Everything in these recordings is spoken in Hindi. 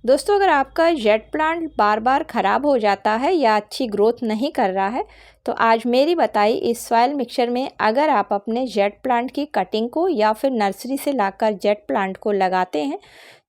दोस्तों, अगर आपका जेट प्लांट बार बार ख़राब हो जाता है या अच्छी ग्रोथ नहीं कर रहा है, तो आज मेरी बताई इस सॉइल मिक्सचर में अगर आप अपने जेट प्लांट की कटिंग को या फिर नर्सरी से लाकर जेट प्लांट को लगाते हैं,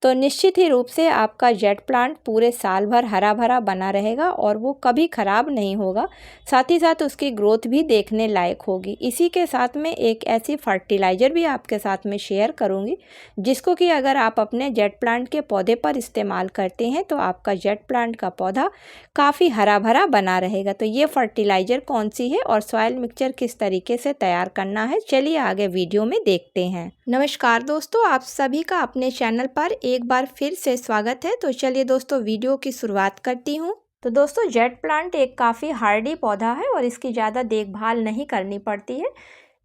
तो निश्चित ही रूप से आपका जेट प्लांट पूरे साल भर हरा भरा बना रहेगा और वो कभी ख़राब नहीं होगा। साथ ही साथ उसकी ग्रोथ भी देखने लायक होगी। इसी के साथ में एक ऐसी फर्टिलाइज़र भी आपके साथ में शेयर करूँगी, जिसको कि अगर आप अपने जेट प्लांट के पौधे पर इस्तेमाल करते हैं तो आपका जेट प्लांट का पौधा काफ़ी हरा भरा बना रहेगा। तो ये फर्टिलाइज़र कौन सी है और सॉइल मिक्सचर किस तरीके से तैयार करना है, चलिए आगे वीडियो में देखते हैं। नमस्कार दोस्तों, आप सभी का अपने चैनल पर एक बार फिर से स्वागत है। तो चलिए दोस्तों, वीडियो की शुरुआत करती हूँ। तो दोस्तों, जेट प्लांट एक काफ़ी हार्डी पौधा है और इसकी ज़्यादा देखभाल नहीं करनी पड़ती है।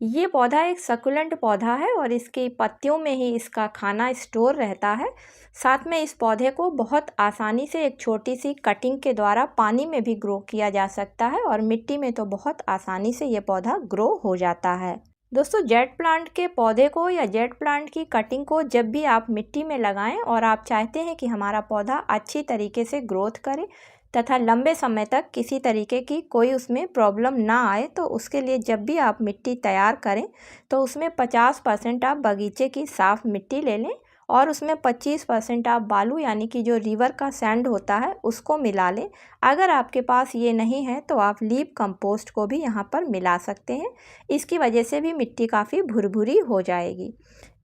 ये पौधा एक सकुलेंट पौधा है और इसकी पत्तियों में ही इसका खाना स्टोर रहता है। साथ में इस पौधे को बहुत आसानी से एक छोटी सी कटिंग के द्वारा पानी में भी ग्रो किया जा सकता है और मिट्टी में तो बहुत आसानी से ये पौधा ग्रो हो जाता है। दोस्तों, जेट प्लांट के पौधे को या जेट प्लांट की कटिंग को जब भी आप मिट्टी में लगाएं और आप चाहते हैं कि हमारा पौधा अच्छी तरीके से ग्रोथ करे तथा लंबे समय तक किसी तरीके की कोई उसमें प्रॉब्लम ना आए, तो उसके लिए जब भी आप मिट्टी तैयार करें तो उसमें 50% आप बगीचे की साफ़ मिट्टी ले लें और उसमें 25% आप बालू यानी कि जो रिवर का सैंड होता है उसको मिला लें। अगर आपके पास ये नहीं है तो आप लीव कंपोस्ट को भी यहाँ पर मिला सकते हैं। इसकी वजह से भी मिट्टी काफ़ी भुरभुरी हो जाएगी।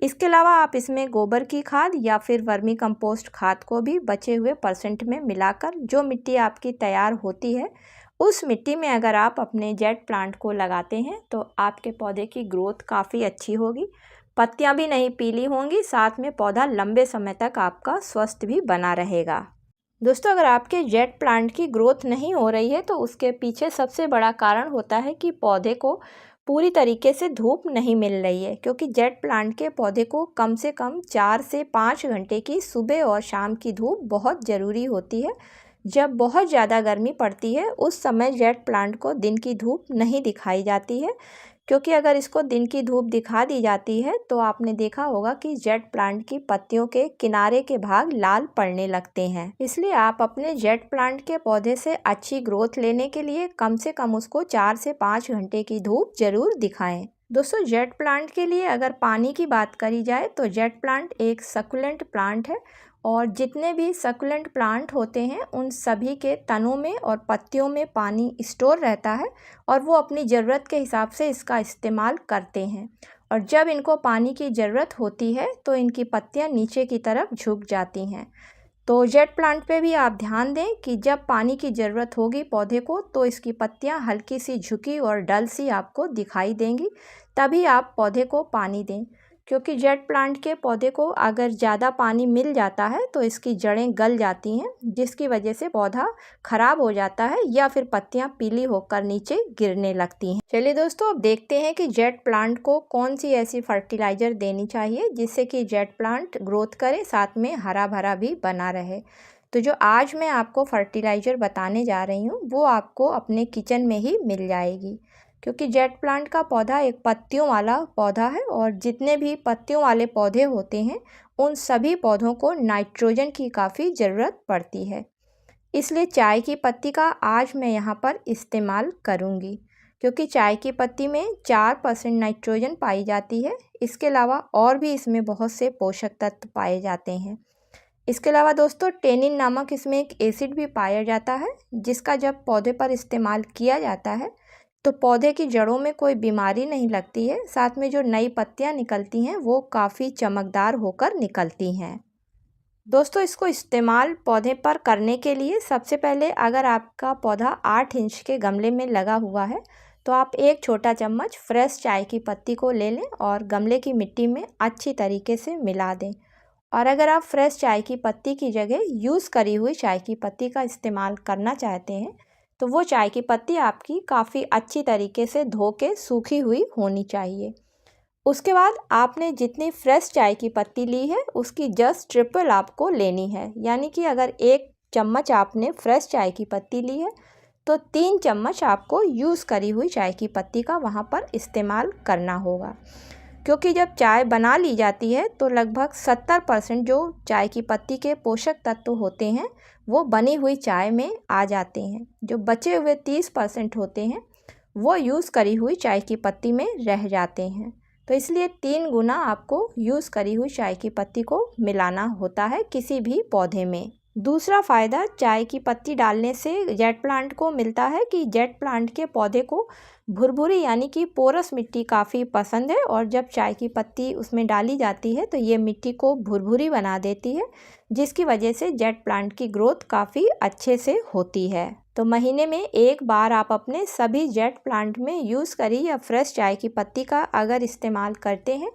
इसके अलावा आप इसमें गोबर की खाद या फिर वर्मी कंपोस्ट खाद को भी बचे हुए परसेंट में मिलाकर जो मिट्टी आपकी तैयार होती है उस मिट्टी में अगर आप अपने जेट प्लांट को लगाते हैं तो आपके पौधे की ग्रोथ काफ़ी अच्छी होगी, पत्तियां भी नहीं पीली होंगी, साथ में पौधा लंबे समय तक आपका स्वस्थ भी बना रहेगा। दोस्तों, अगर आपके जेट प्लांट की ग्रोथ नहीं हो रही है तो उसके पीछे सबसे बड़ा कारण होता है कि पौधे को पूरी तरीके से धूप नहीं मिल रही है, क्योंकि जेट प्लांट के पौधे को कम से कम 4 से 5 घंटे की सुबह और शाम की धूप बहुत ज़रूरी होती है। जब बहुत ज़्यादा गर्मी पड़ती है उस समय जेट प्लांट को दिन की धूप नहीं दिखाई जाती है, क्योंकि अगर इसको दिन की धूप दिखा दी जाती है तो आपने देखा होगा कि जेट प्लांट की पत्तियों के किनारे के भाग लाल पड़ने लगते हैं। इसलिए आप अपने जेट प्लांट के पौधे से अच्छी ग्रोथ लेने के लिए कम से कम उसको 4 से 5 घंटे की धूप जरूर दिखाएं। दोस्तों, जेट प्लांट के लिए अगर पानी की बात करी जाए तो जेट प्लांट एक सकुलेंट प्लांट है और जितने भी सकुलेंट प्लांट होते हैं उन सभी के तनों में और पत्तियों में पानी स्टोर रहता है और वो अपनी ज़रूरत के हिसाब से इसका इस्तेमाल करते हैं। और जब इनको पानी की ज़रूरत होती है तो इनकी पत्तियां नीचे की तरफ झुक जाती हैं। तो जेट प्लांट पे भी आप ध्यान दें कि जब पानी की ज़रूरत होगी पौधे को तो इसकी पत्तियां हल्की सी झुकी और डल सी आपको दिखाई देंगी, तभी आप पौधे को पानी दें। क्योंकि जेट प्लांट के पौधे को अगर ज़्यादा पानी मिल जाता है तो इसकी जड़ें गल जाती हैं, जिसकी वजह से पौधा खराब हो जाता है या फिर पत्तियां पीली होकर नीचे गिरने लगती हैं। चलिए दोस्तों, अब देखते हैं कि जेट प्लांट को कौन सी ऐसी फर्टिलाइज़र देनी चाहिए जिससे कि जेट प्लांट ग्रोथ करे, साथ में हरा भरा भी बना रहे। तो जो आज मैं आपको फर्टिलाइज़र बताने जा रही हूँ वो आपको अपने किचन में ही मिल जाएगी, क्योंकि जेट प्लांट का पौधा एक पत्तियों वाला पौधा है और जितने भी पत्तियों वाले पौधे होते हैं उन सभी पौधों को नाइट्रोजन की काफ़ी ज़रूरत पड़ती है। इसलिए चाय की पत्ती का आज मैं यहाँ पर इस्तेमाल करूँगी, क्योंकि चाय की पत्ती में 4% नाइट्रोजन पाई जाती है। इसके अलावा और भी इसमें बहुत से पोषक तत्व पाए जाते हैं। इसके अलावा दोस्तों, टेनिन नामक इसमें एक एसिड भी पाया जाता है, जिसका जब पौधे पर इस्तेमाल किया जाता है तो पौधे की जड़ों में कोई बीमारी नहीं लगती है, साथ में जो नई पत्तियां निकलती हैं वो काफ़ी चमकदार होकर निकलती हैं। दोस्तों, इसको इस्तेमाल पौधे पर करने के लिए सबसे पहले अगर आपका पौधा 8 इंच के गमले में लगा हुआ है तो आप एक छोटा चम्मच फ्रेश चाय की पत्ती को ले लें और गमले की मिट्टी में अच्छी तरीके से मिला दें। और अगर आप फ्रेश चाय की पत्ती की जगह यूज़ करी हुई चाय की पत्ती का इस्तेमाल करना चाहते हैं तो वो चाय की पत्ती आपकी काफ़ी अच्छी तरीके से धो के सूखी हुई होनी चाहिए। उसके बाद आपने जितनी फ्रेश चाय की पत्ती ली है उसकी जस्ट ट्रिपल आपको लेनी है, यानी कि अगर 1 चम्मच आपने फ्रेश चाय की पत्ती ली है तो 3 चम्मच आपको यूज़ करी हुई चाय की पत्ती का वहाँ पर इस्तेमाल करना होगा। क्योंकि जब चाय बना ली जाती है तो लगभग 70% जो चाय की पत्ती के पोषक तत्व होते हैं वो बनी हुई चाय में आ जाते हैं। जो बचे हुए 30% होते हैं वो यूज़ करी हुई चाय की पत्ती में रह जाते हैं। तो इसलिए 3 गुना आपको यूज़ करी हुई चाय की पत्ती को मिलाना होता है किसी भी पौधे में। दूसरा फ़ायदा चाय की पत्ती डालने से जेट प्लांट को मिलता है कि जेट प्लांट के पौधे को भुरभुरी यानी कि पोरस मिट्टी काफ़ी पसंद है, और जब चाय की पत्ती उसमें डाली जाती है तो ये मिट्टी को भुरभुरी बना देती है, जिसकी वजह से जेट प्लांट की ग्रोथ काफ़ी अच्छे से होती है। तो महीने में एक बार आप अपने सभी जेट प्लांट में यूज़ करी या फ्रेश चाय की पत्ती का अगर इस्तेमाल करते हैं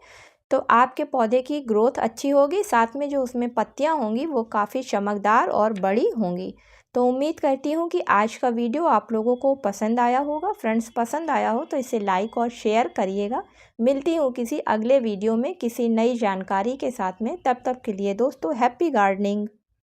तो आपके पौधे की ग्रोथ अच्छी होगी, साथ में जो उसमें पत्तियां होंगी वो काफ़ी चमकदार और बड़ी होंगी। तो उम्मीद करती हूँ कि आज का वीडियो आप लोगों को पसंद आया होगा। फ्रेंड्स, पसंद आया हो तो इसे लाइक और शेयर करिएगा। मिलती हूँ किसी अगले वीडियो में किसी नई जानकारी के साथ में। तब तक के लिए दोस्तों, हैप्पी गार्डनिंग।